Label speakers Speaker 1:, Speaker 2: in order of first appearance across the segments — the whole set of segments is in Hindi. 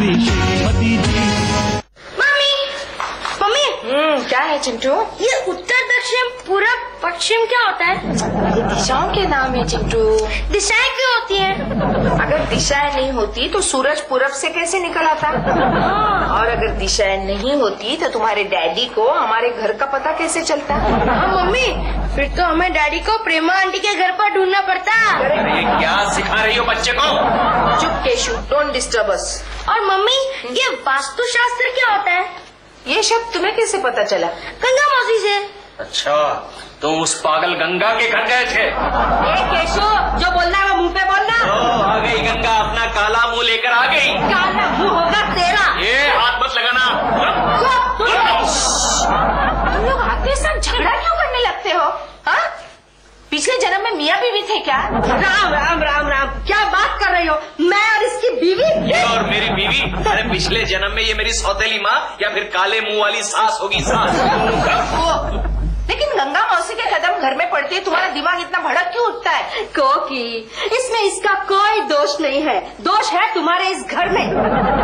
Speaker 1: बोली श्रीमती जी।
Speaker 2: मम्मी मम्मी
Speaker 3: क्या है चिंटू?
Speaker 2: ये उत्तर दक्षिण पूरब पश्चिम क्या होता है?
Speaker 3: ये दिशाओं के नाम है चिंटू।
Speaker 2: दिशाएं क्यों होती हैं?
Speaker 3: अगर दिशाएं नहीं होती तो सूरज पूरब से कैसे निकल आता? और अगर दिशाएं नहीं होती तो तुम्हारे डैडी को हमारे घर का पता कैसे चलता?
Speaker 2: हाँ मम्मी, फिर तो हमें डैडी को प्रेमा आंटी के घर पर ढूंढना पड़ता।
Speaker 4: ये क्या सिखा रही हो बच्चे को?
Speaker 3: चुप केशु, डोंट डिस्टर्ब अस।
Speaker 2: और मम्मी, ये वास्तुशास्त्र क्या होता है?
Speaker 3: ये शब्द तुम्हें कैसे पता चला?
Speaker 2: गंगा मौसी से।
Speaker 4: अच्छा, तुम उस पागल गंगा के घर गए थे?
Speaker 3: केशु, जो बोलना है वो मुंह पे बोलना।
Speaker 4: आ गई गंगा, अपना काला मुंह लेकर आ गई।
Speaker 2: काला मुंह होगा तेरा।
Speaker 4: ये हाथ मत लगाना।
Speaker 3: तुम लोग आते साथ झगड़ा क्यों करने लगते हो? हाँ? पिछले जन्म में मियाँ बीवी थे क्या?
Speaker 2: राम राम राम राम, क्या बात कर रही हो? मैं और इसकी बीवी?
Speaker 4: ये और मेरी बीवी? अरे पिछले जन्म में ये मेरी सौतेली माँ या फिर काले मुंह वाली सास होगी, सास।
Speaker 3: लेकिन गंगा मौसी के कदम घर में पड़ती है, तुम्हारा दिमाग इतना भड़क क्यों उठता है?
Speaker 2: कोकी, इसमें इसका कोई दोष नहीं है, दोष है तुम्हारे इस घर में।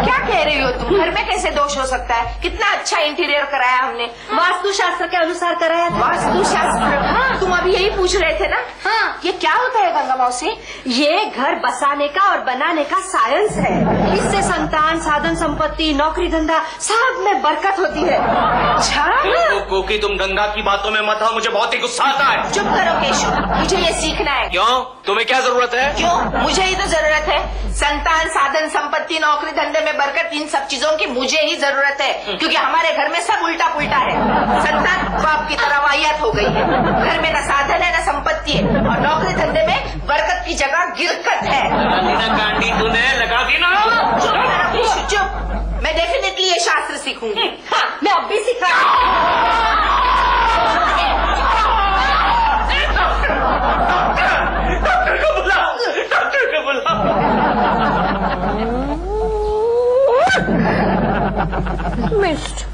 Speaker 3: क्या कह रही हो तुम? घर में कैसे दोष हो सकता है? कितना अच्छा इंटीरियर कराया हमने।
Speaker 2: वास्तुशास्त्र के अनुसार कराया था।
Speaker 3: वास्तुशास्त्र? हाँ, तुम अभी यही पूछ रहे थे ना?
Speaker 2: हाँ।
Speaker 3: ये क्या होता है गंगा मौसी?
Speaker 2: ये घर बसाने का और बनाने का साइंस है। इससे संतान, साधन संपत्ति, नौकरी धंधा सब में बरकत होती है।
Speaker 3: अच्छा,
Speaker 4: कोकी तुम गंगा की बातों में मत आओ, मुझे बहुत ही गुस्सा आता है।
Speaker 3: चुप करो केशु, मुझे ये सीखना है।
Speaker 4: क्यों? तुम्हें क्या जरूरत है?
Speaker 3: क्यों? मुझे ही तो जरूरत है। संतान, साधन संपत्ति, नौकरी धंधे में बरकत, इन सब चीजों की मुझे ही जरूरत है, क्योंकि हमारे घर में सब उल्टा पुल्टा है। संतान बाप की तरह वाहियात हो गई है, घर में न साधन है न संपत्ति है, और नौकरी धंधे में बरकत की जगह गिरकत है।
Speaker 4: कांडी तूने लगा दी ना।
Speaker 3: चुप, मैं डेफिनेटली ये शास्त्र सीखूंगी।
Speaker 2: हाँ, मैं अब भी सिखा।
Speaker 4: डॉक्टर को बुला।
Speaker 2: मिस्ट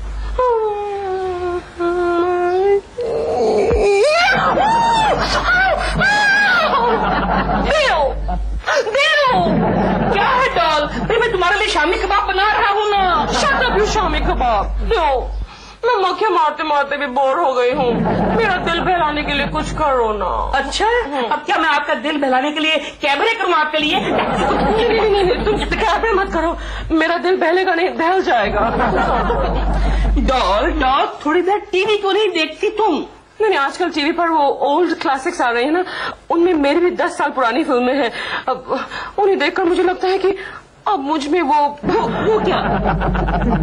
Speaker 5: क्या है डॉल? भाई मैं तुम्हारे लिए शामी कबाब बना रहा हूँ ना। Shut up you shami kebab. दो, मैं मक्खियाँ मारते मारते भी बोर हो गई हूँ। मेरा दिल बहलाने के लिए कुछ करो ना। अच्छा, अब क्या मैं आपका दिल बहलाने के लिए कैमरे करूँ आपके लिए? नहीं, तुम कैमरे मत करो, मेरा दिल बहलेगा नहीं, बहल जाएगा। डॉल थोड़ी देर टीवी क्यों नहीं देखती तुम? नहीं, आजकल टीवी पर वो ओल्ड क्लासिक्स आ रहे हैं ना, उनमें मेरी भी 10 साल पुरानी फिल्में हैं। अब उन्हें देखकर मुझे लगता है कि अब मुझ में वो क्या।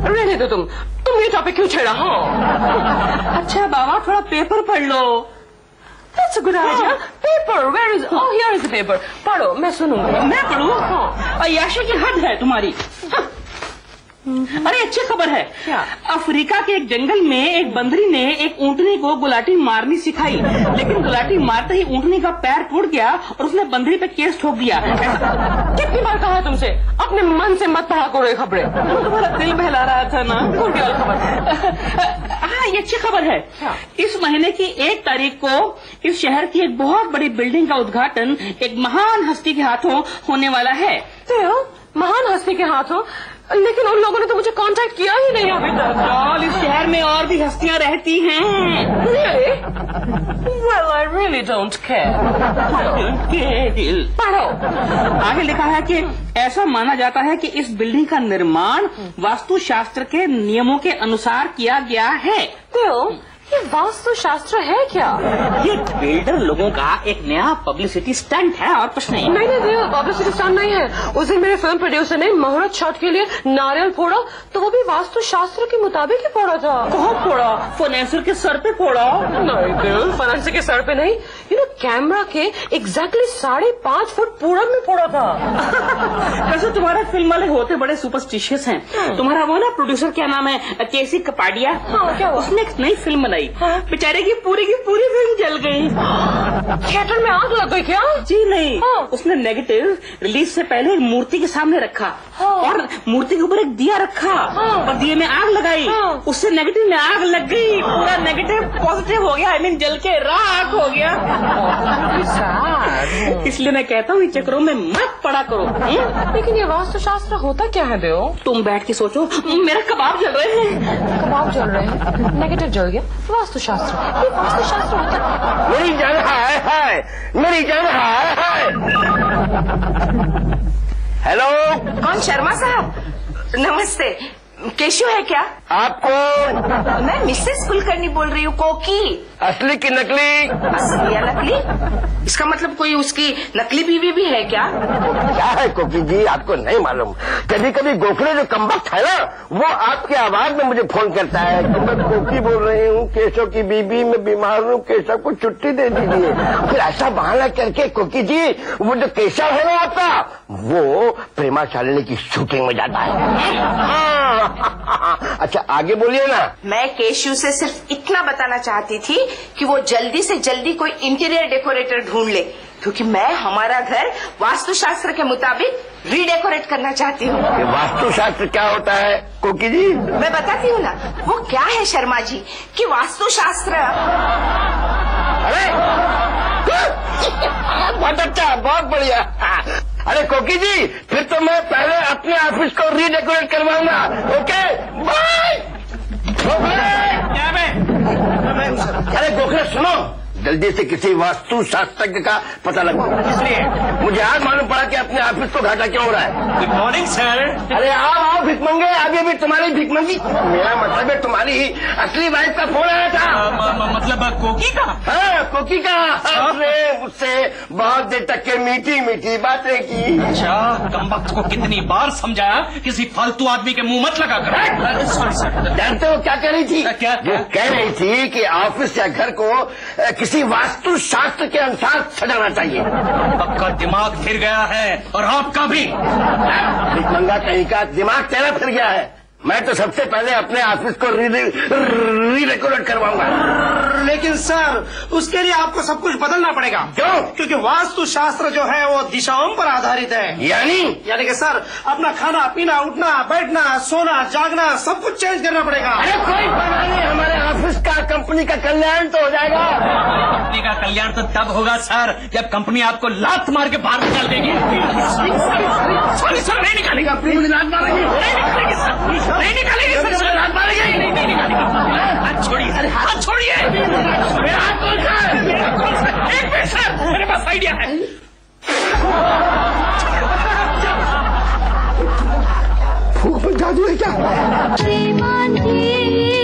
Speaker 5: रहने दो तुम ये टॉपिक क्यों छेड़ा? हाँ, अच्छा बाबा थोड़ा पेपर पढ़ लो। That's a good idea. Paper, where is? Oh, here is the paper. पढ़ो, मैं सुनूंगा। मैं पढ़ूँ? हाँ, अय्याशी की हद है तुम्हारी। अरे अच्छी खबर है। क्या? अफ्रीका के एक जंगल में एक बंदरी ने एक ऊंटनी को गुलाटी मारनी सिखाई, लेकिन गुलाटी मारते ही ऊंटनी का पैर टूट गया और उसने बंदरी पे केस ठोक दिया। कितनी बार कहा है तुमसे, अपने मन से मत पढ़ा करो ये खबरें। तुम्हारा दिल बहला रहा था ना। खबर। हाँ, ये अच्छी खबर है। इस महीने की 1 तारीख को इस शहर की एक बहुत बड़ी बिल्डिंग का उद्घाटन एक महान हस्ती के हाथों होने वाला है। महान हस्ती के हाथों? लेकिन उन लोगों ने तो मुझे कांटेक्ट किया ही नहीं अभी तक। इस शहर में और भी हस्तियां रहती हैं। Really? Well, I really don't care. पढ़ो। आगे लिखा है कि ऐसा माना जाता है कि इस बिल्डिंग का निर्माण वास्तुशास्त्र के नियमों के अनुसार किया गया है। ये वास्तुशास्त्र है क्या? ये बिल्डर लोगों का एक नया पब्लिसिटी स्टंट है और कुछ नहीं। नहीं, पब्लिसिटी स्टंट नहीं है। उस दिन मेरे फिल्म प्रोड्यूसर ने मुहूर्त शॉट के लिए नारियल फोड़ा, तो वो भी वास्तुशास्त्र के मुताबिक ही फोड़ा था। कहाँ फोड़ा? फाइनेंसर के सर पे फोड़ा। नहीं, फाइनेंसर के सर पे नहीं, कैमरा के एग्जैक्टली 5.5 फुट पूरब में फोड़ा था। वैसे तुम्हारा फिल्म वाले होते बड़े सुपरस्टिशियस हैं। तुम्हारा वो ना प्रोड्यूसर क्या नाम है, केसी कपाडिया। हाँ, क्या उसने एक नई फिल्म बनाई, बेचारे की पूरी फिल्म जल गई। थिएटर में आग लग गई क्या? जी नहीं, उसने नेगेटिव रिलीज से पहले एक मूर्ति के सामने रखा और मूर्ति के ऊपर एक दिया रखा और दिए में आग लगाई, उससे नेगेटिव में आग लग गई, पूरा नेगेटिव पॉजिटिव हो गया, आई मीन जल के राख हो गया। इसलिए मैं कहता हूँ इन चक्रों में मत पड़ा करो।
Speaker 1: लेकिन ये वास्तुशास्त्र होता क्या है देव?
Speaker 5: तुम बैठ के सोचो, मेरा कबाब जल रहे हैं।
Speaker 1: कबाब जल रहे हैं, नेगेटिव जल गया, वास्तुशास्त्र, ये वास्तुशास्त्र होता है।
Speaker 6: मेरी जान है, मेरी जान है। हेलो,
Speaker 3: कौन? शर्मा साहब, नमस्ते। केशु है क्या?
Speaker 6: आप कौन?
Speaker 3: मैं मिसेस कुलकर्णी बोल रही हूँ। कोकी?
Speaker 6: असली की नकली?
Speaker 3: असली या नकली? इसका मतलब कोई उसकी नकली बीवी भी है क्या?
Speaker 6: क्या है कोकी जी, आपको नहीं मालूम? कभी कभी गोखले जो कमबख्त है ना, वो आपकी आवाज में मुझे फोन करता है कि मैं कोकी बोल रही हूँ, केशव की बीबी, मैं बीमार हूँ, केशव को छुट्टी दे दीजिए। फिर ऐसा बहाना करके कोकी जी, वो जो केशव है ना आपका, वो प्रेमा शालिनी की शूटिंग में जाता है। अच्छा आगे बोलिए ना।
Speaker 3: मैं केशु से सिर्फ इतना बताना चाहती थी कि वो जल्दी से जल्दी कोई इंटीरियर डेकोरेटर ढूंढ ले, क्योंकि मैं हमारा घर वास्तुशास्त्र के मुताबिक रीडेकोरेट करना चाहती हूँ।
Speaker 6: वास्तुशास्त्र क्या होता है कोकी जी?
Speaker 3: मैं बताती हूँ ना। वो क्या है शर्मा जी कि वास्तुशास्त्र।
Speaker 6: अरे बहुत अच्छा, बहुत बढ़िया। अरे कोकी जी, फिर तो मैं पहले अपने ऑफिस को रीडेकोरेट करवाऊंगा। Okay bye. अरे गोखले सुनो, जल्दी से किसी वास्तु शास्त्रज्ञ का पता लगाओ। इसलिए मुझे आज मालूम पड़ा कि अपने ऑफिस को घाटा क्यों हो रहा है।
Speaker 4: Good morning sir.
Speaker 6: अरे आओ भिकमंगे, आगे भी तुम्हारी भिकमंगी। मेरा मतलब है तुम्हारी ही असली वाइफ का फोन आया था।
Speaker 4: मतलब कोकी का?
Speaker 6: हाँ कोकी का। हमने उससे बहुत देर तक के मीठी मीठी बातें की।
Speaker 4: अच्छा, कमबख्त को कितनी बार समझाया किसी फालतू आदमी के मुंह मत लगा कर। Sorry sir.
Speaker 6: जानते हो क्या कह रही थी?
Speaker 4: क्या?
Speaker 6: वो कह रही थी कि ऑफिस या घर को किसी वास्तु शास्त्र के अनुसार सजाना चाहिए।
Speaker 4: आपका दिमाग फिर गया है और आपका भी।
Speaker 6: भिकमंगा कहीं का दिमाग तेरा फिर गया है। मैं तो सबसे पहले अपने ऑफिस को रीडेकोरेट करवाऊंगा।
Speaker 7: लेकिन सर, उसके लिए आपको सब कुछ बदलना पड़ेगा।
Speaker 6: क्यों?
Speaker 7: क्योंकि वास्तु शास्त्र जो है वो दिशाओं पर आधारित है।
Speaker 6: यानी
Speaker 7: कि सर, अपना खाना पीना, उठना बैठना, सोना जागना सब कुछ चेंज करना पड़ेगा।
Speaker 6: अरे कोई परवाह नहीं, हमारे ऑफिस का कंपनी का कल्याण तो हो जाएगा।
Speaker 4: कंपनी का कल्याण तो तब होगा सर जब कंपनी आपको लात मार के बाहर निकाल देगी। सॉरी सर, नहीं निकालेगी।
Speaker 6: अपनी लात मारेगी?
Speaker 4: नहीं निकालेगी सर, लात मारेगी। नहीं निकालेगी। हाथ छोड़िए, हाथ छोड़िए।
Speaker 6: मेरा हाथ कौन सा है?
Speaker 4: एक मिनट सर, मेरे पास आइडिया है।
Speaker 6: फूक पर जादू है क्या?
Speaker 8: श्रीमान जी